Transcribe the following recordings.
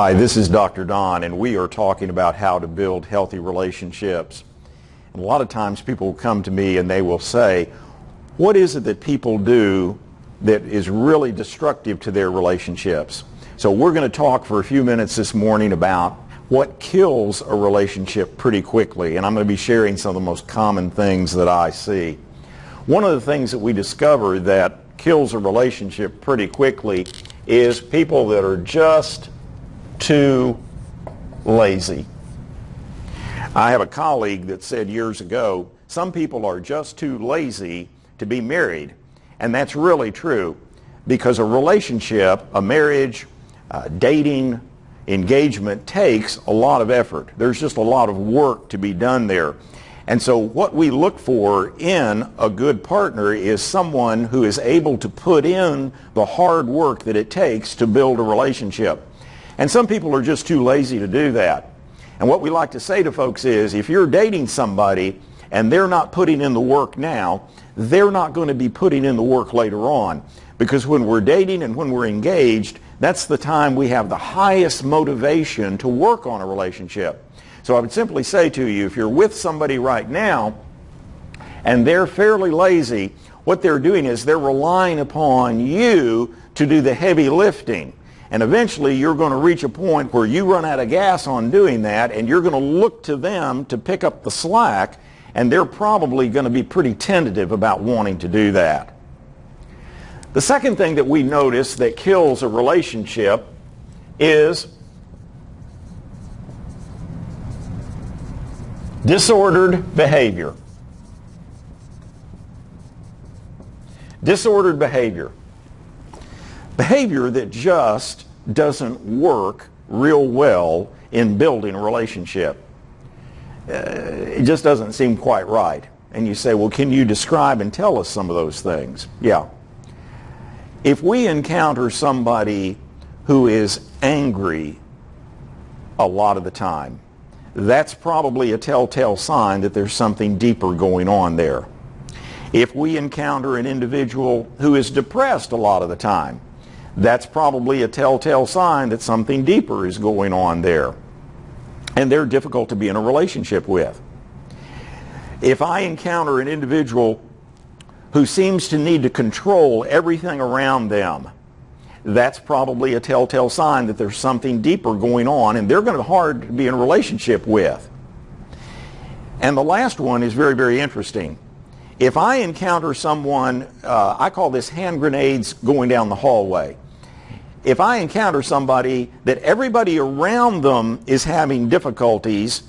Hi, this is Dr. Don, and we are talking about how to build healthy relationships. And a lot of times people will come to me and they will say, what is it that people do that is really destructive to their relationships? So we're going to talk for a few minutes this morning about what kills a relationship pretty quickly, and I'm going to be sharing some of the most common things that I see. One of the things that we discover that kills a relationship pretty quickly is people that are just too lazy. I have a colleague that said years ago, some people are just too lazy to be married. And that's really true, because a relationship, a marriage, dating, engagement takes a lot of effort. There's just a lot of work to be done there. And so what we look for in a good partner is someone who is able to put in the hard work that it takes to build a relationship. And some people are just too lazy to do that. And what we like to say to folks is, if you're dating somebody and they're not putting in the work now, they're not going to be putting in the work later on. Because when we're dating and when we're engaged, that's the time we have the highest motivation to work on a relationship. So I would simply say to you, if you're with somebody right now and they're fairly lazy, what they're doing is they're relying upon you to do the heavy lifting. And eventually you're going to reach a point where you run out of gas on doing that, and you're going to look to them to pick up the slack, and they're probably going to be pretty tentative about wanting to do that. The second thing that we notice that kills a relationship is disordered behavior. Disordered behavior. Behavior that just doesn't work real well in building a relationship. It just doesn't seem quite right. And you say, well, can you describe and tell us some of those things? Yeah. If we encounter somebody who is angry a lot of the time, that's probably a telltale sign that there's something deeper going on there. If we encounter an individual who is depressed a lot of the time, that's probably a telltale sign that something deeper is going on there. And they're difficult to be in a relationship with. If I encounter an individual who seems to need to control everything around them, that's probably a telltale sign that there's something deeper going on, and they're going to be hard to be in a relationship with. And the last one is very, very interesting. If I encounter someone, I call this hand grenades going down the hallway. If I encounter somebody that everybody around them is having difficulties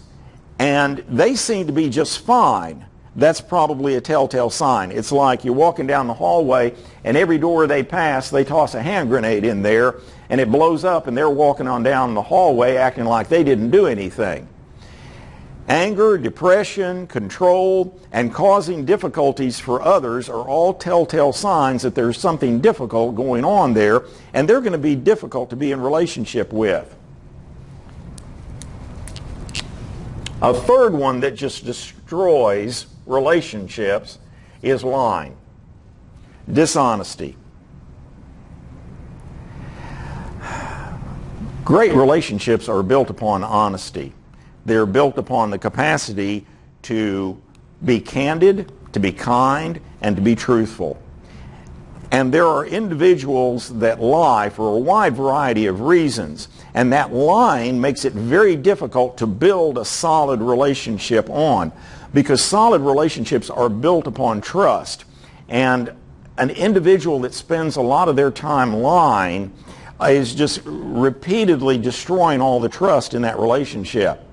and they seem to be just fine, that's probably a telltale sign. It's like you're walking down the hallway and every door they pass, they toss a hand grenade in there and it blows up, and they're walking on down the hallway acting like they didn't do anything. Anger, depression, control, and causing difficulties for others are all telltale signs that there's something difficult going on there, and they're going to be difficult to be in relationship with. A third one that just destroys relationships is lying, dishonesty. Great relationships are built upon honesty. They're built upon the capacity to be candid, to be kind, and to be truthful. And there are individuals that lie for a wide variety of reasons, and that lying makes it very difficult to build a solid relationship on, because solid relationships are built upon trust. And an individual that spends a lot of their time lying is just repeatedly destroying all the trust in that relationship.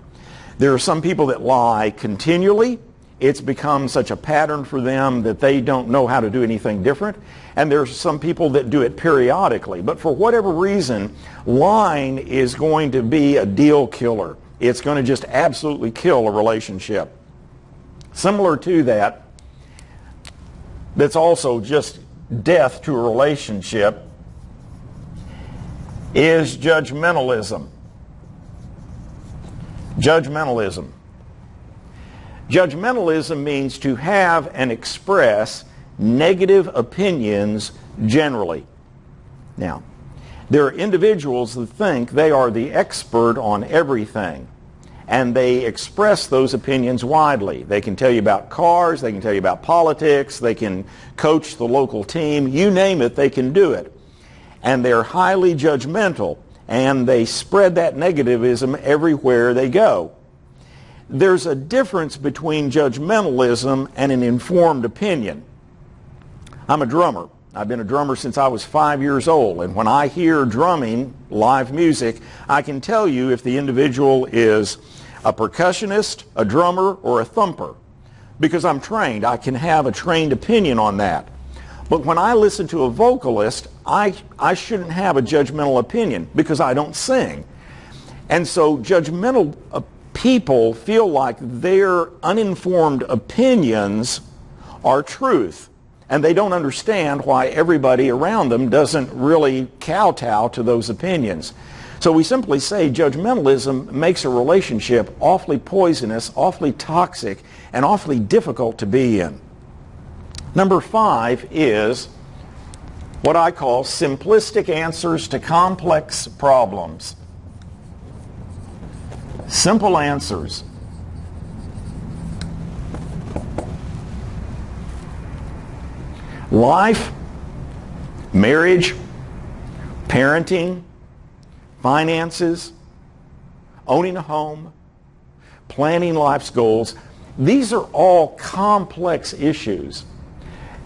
There are some people that lie continually. It's become such a pattern for them that they don't know how to do anything different. And there's some people that do it periodically. But for whatever reason, lying is going to be a deal killer. It's going to just absolutely kill a relationship. Similar to that, that's also just death to a relationship, is judgmentalism. Judgmentalism. Judgmentalism means to have and express negative opinions generally. Now, There are individuals that think they are the expert on everything, and they express those opinions widely. They can tell you about cars, they can tell you about politics, they can coach the local team, you name it, they can do it. And they're highly judgmental, and they spread that negativism everywhere they go. There's a difference between judgmentalism and an informed opinion. I'm a drummer. I've been a drummer since I was 5 years old, and when I hear drumming, live music, I can tell you if the individual is a percussionist, a drummer, or a thumper. Because I'm trained, I can have a trained opinion on that. But when I listen to a vocalist, I shouldn't have a judgmental opinion because I don't sing. And so judgmental people feel like their uninformed opinions are truth. And they don't understand why everybody around them doesn't really kowtow to those opinions. So we simply say judgmentalism makes a relationship awfully poisonous, awfully toxic, and awfully difficult to be in. Number 5 is what I call simplistic answers to complex problems. Simple answers. Life, marriage, parenting, finances, owning a home, planning life's goals, these are all complex issues.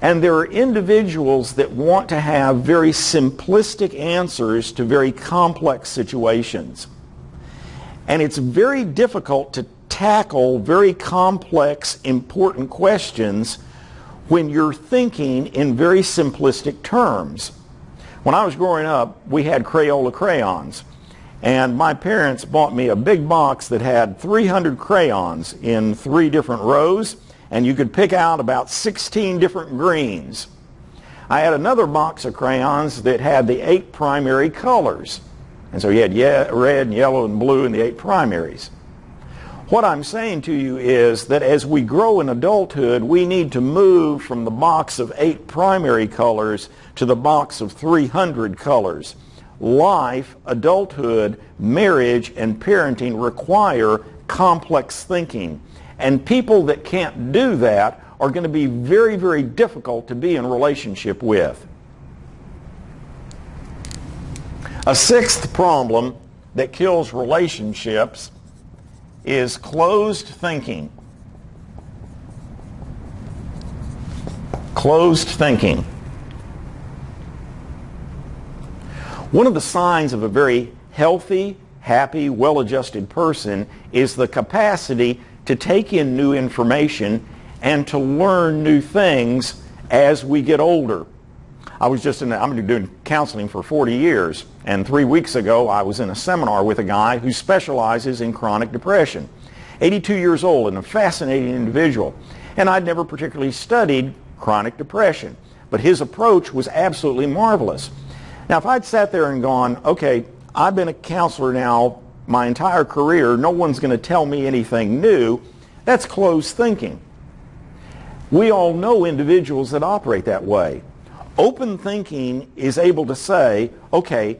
And there are individuals that want to have very simplistic answers to very complex situations. And it's very difficult to tackle very complex, important questions when you're thinking in very simplistic terms. When I was growing up, we had Crayola crayons. And my parents bought me a big box that had 300 crayons in 3 different rows, and you could pick out about 16 different greens. I had another box of crayons that had the 8 primary colors. And so you had red and yellow and blue and the 8 primaries. What I'm saying to you is that as we grow in adulthood, we need to move from the box of 8 primary colors to the box of 300 colors. Life, adulthood, marriage, and parenting require complex thinking. And people that can't do that are going to be very, very difficult to be in relationship with. A 6th problem that kills relationships is closed thinking. Closed thinking. One of the signs of a very healthy, happy, well-adjusted person is the capacity to take in new information and to learn new things as we get older. I've been doing counseling for 40 years, and 3 weeks ago I was in a seminar with a guy who specializes in chronic depression. 82 years old and a fascinating individual. And I'd never particularly studied chronic depression, but his approach was absolutely marvelous. Now, if I'd sat there and gone, okay, I've been a counselor now my entire career, no one's going to tell me anything new, that's closed thinking. We all know individuals that operate that way. Open thinking is able to say, okay,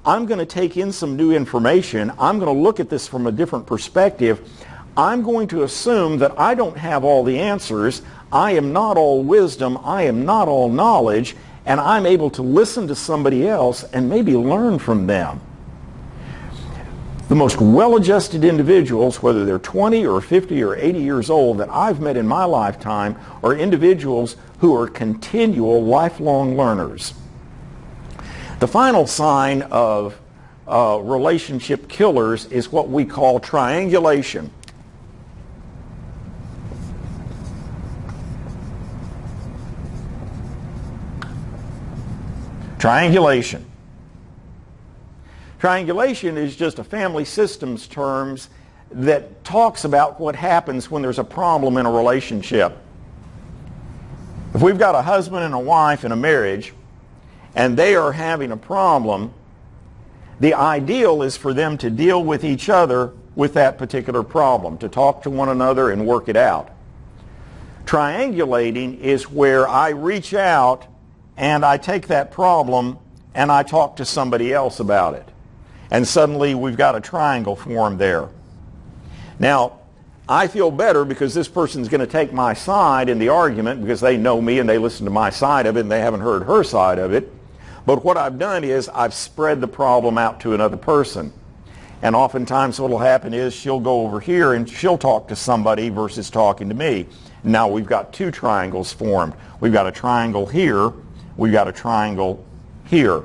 I'm going to take in some new information, I'm going to look at this from a different perspective, I'm going to assume that I don't have all the answers, I am not all wisdom, I am not all knowledge, and I'm able to listen to somebody else and maybe learn from them. The most well-adjusted individuals, whether they're 20 or 50 or 80 years old that I've met in my lifetime, are individuals who are continual lifelong learners. The final sign of relationship killers is what we call triangulation. Triangulation. Triangulation is just a family systems terms that talks about what happens when there's a problem in a relationship. If we've got a husband and a wife in a marriage and they are having a problem, the ideal is for them to deal with each other with that particular problem, to talk to one another and work it out. Triangulating is where I reach out and I take that problem and I talk to somebody else about it. And suddenly we've got a triangle formed there. Now, I feel better because this person's going to take my side in the argument because they know me and they listen to my side of it and they haven't heard her side of it. But what I've done is I've spread the problem out to another person. And oftentimes what will happen is she'll go over here and she'll talk to somebody versus talking to me. Now we've got two triangles formed. We've got a triangle here. We've got a triangle here.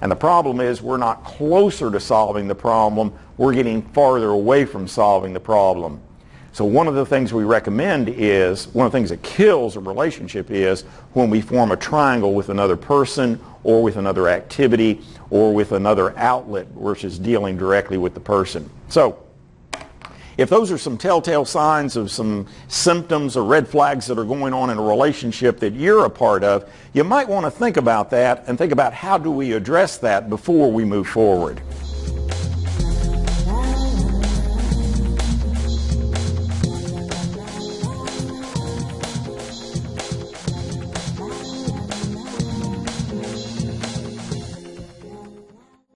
And the problem is we're not closer to solving the problem. We're getting farther away from solving the problem. So one of the things we recommend is, one of the things that kills a relationship is when we form a triangle with another person or with another activity or with another outlet versus dealing directly with the person. So if those are some telltale signs of some symptoms or red flags that are going on in a relationship that you're a part of, you might want to think about that and think about how do we address that before we move forward.